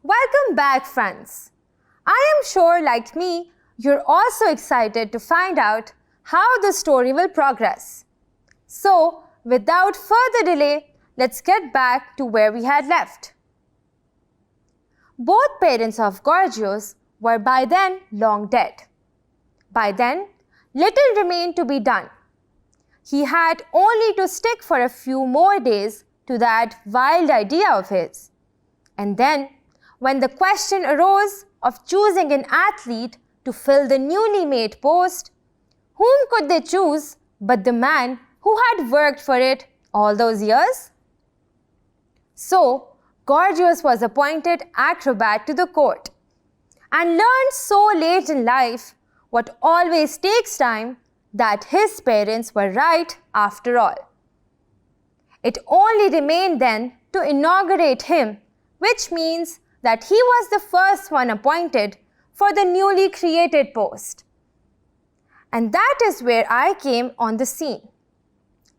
Welcome back, friends. I am sure, like me, you're also excited to find out how the story will progress. So, without further delay, let's get back to where we had left. Both parents of Gorgios were by then long dead. By then, little remained to be done. He had only to stick for a few more days to that wild idea of his. And then, when the question arose of choosing an athlete to fill the newly made post, whom could they choose but the man who had worked for it all those years? So, Gorgios was appointed acrobat to the court and learned so late in life what always takes time, that his parents were right after all. It only remained then to inaugurate him, which means that he was the first one appointed for the newly created post. And that is where I came on the scene,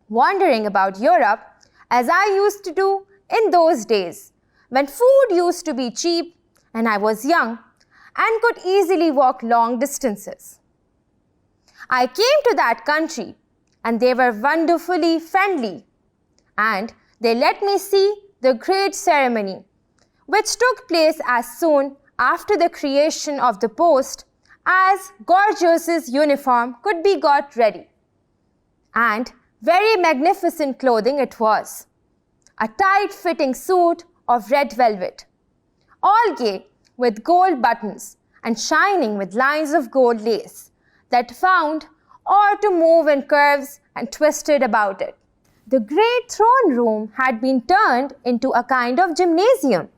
wondering about Europe as I used to do in those days when food used to be cheap and I was young and could easily walk long distances. I came to that country and they were wonderfully friendly, and they let me see the great ceremony which took place as soon after the creation of the post as Gorgios's uniform could be got ready. And very magnificent clothing it was, a tight-fitting suit of red velvet, all gay with gold buttons and shining with lines of gold lace that found or to move in curves and twisted about it. The great throne room had been turned into a kind of gymnasium,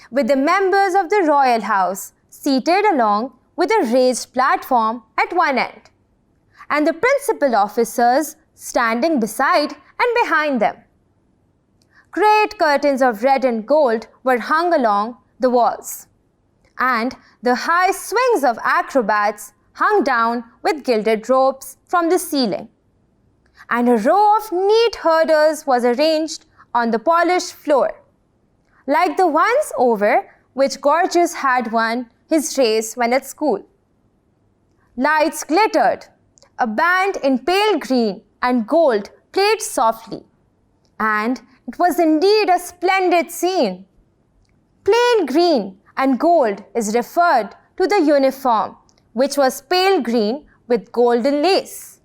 with the members of the royal house seated along with a raised platform at one end, and the principal officers standing beside and behind them. Great curtains of red and gold were hung along the walls, and the high swings of acrobats hung down with gilded ropes from the ceiling, and a row of neat hurdles was arranged on the polished floor, like the ones over which Gorgios had won his race when at school. Lights glittered, a band in pale green and gold played softly, and it was indeed a splendid scene. Pale green and gold is referred to the uniform, which was pale green with golden lace.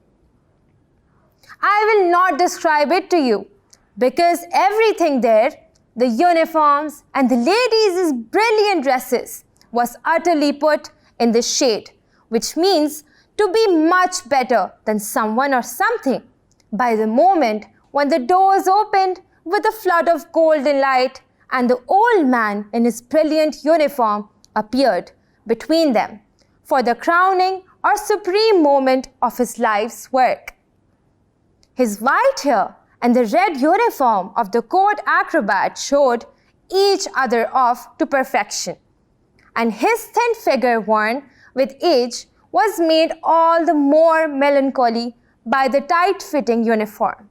I will not describe it to you because everything there, the uniforms and the ladies' brilliant dresses, was utterly put in the shade, which means to be much better than someone or something by the moment when the doors opened with a flood of golden light and the old man in his brilliant uniform appeared between them for the crowning or supreme moment of his life's work. His white hair and the red uniform of the court acrobat showed each other off to perfection, and his thin figure, worn with age, was made all the more melancholy by the tight-fitting uniform.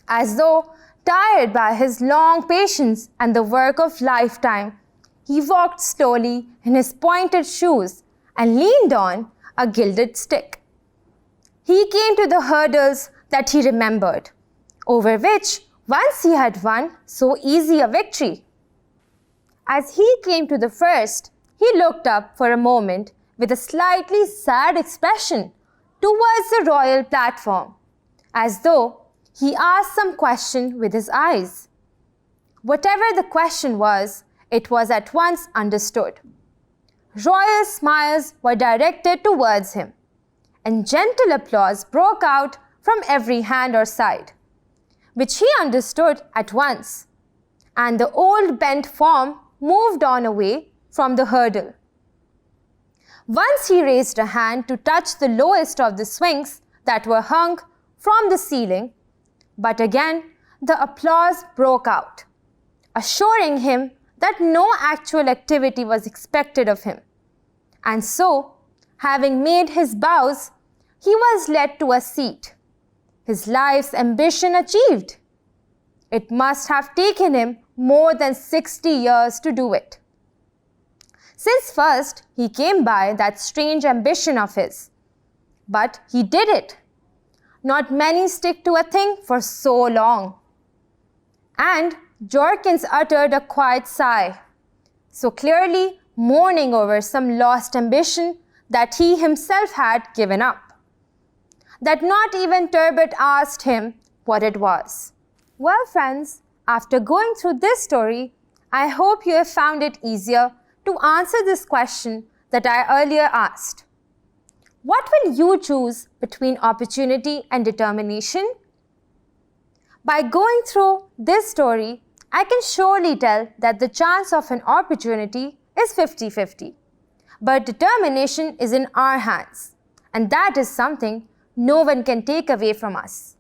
As though tired by his long patience and the work of lifetime, he walked slowly in his pointed shoes and leaned on a gilded stick. He came to the hurdles that he remembered, over which once he had won so easy a victory. As he came to the first, he looked up for a moment with a slightly sad expression towards the royal platform, as though he asked some question with his eyes. Whatever the question was, it was at once understood. Royal smiles were directed towards him, and gentle applause broke out from every hand or side, which he understood at once, and the old bent form moved on away from the hurdle. Once he raised a hand to touch the lowest of the swings that were hung from the ceiling, but again the applause broke out, assuring him that no actual activity was expected of him. And so, having made his bows, he was led to a seat, his life's ambition achieved. It must have taken him more than 60 years to do it. since first he came by that strange ambition of his. But he did it. Not many stick to a thing for so long. And Jorkins uttered a quiet sigh, so clearly mourning over some lost ambition that he himself had given up, that not even Turbot asked him what it was. Well, friends, after going through this story, I hope you have found it easier to answer this question that I earlier asked. What will you choose between opportunity and determination? By going through this story, I can surely tell that the chance of an opportunity is 50-50. But determination is in our hands, and that is something no one can take away from us.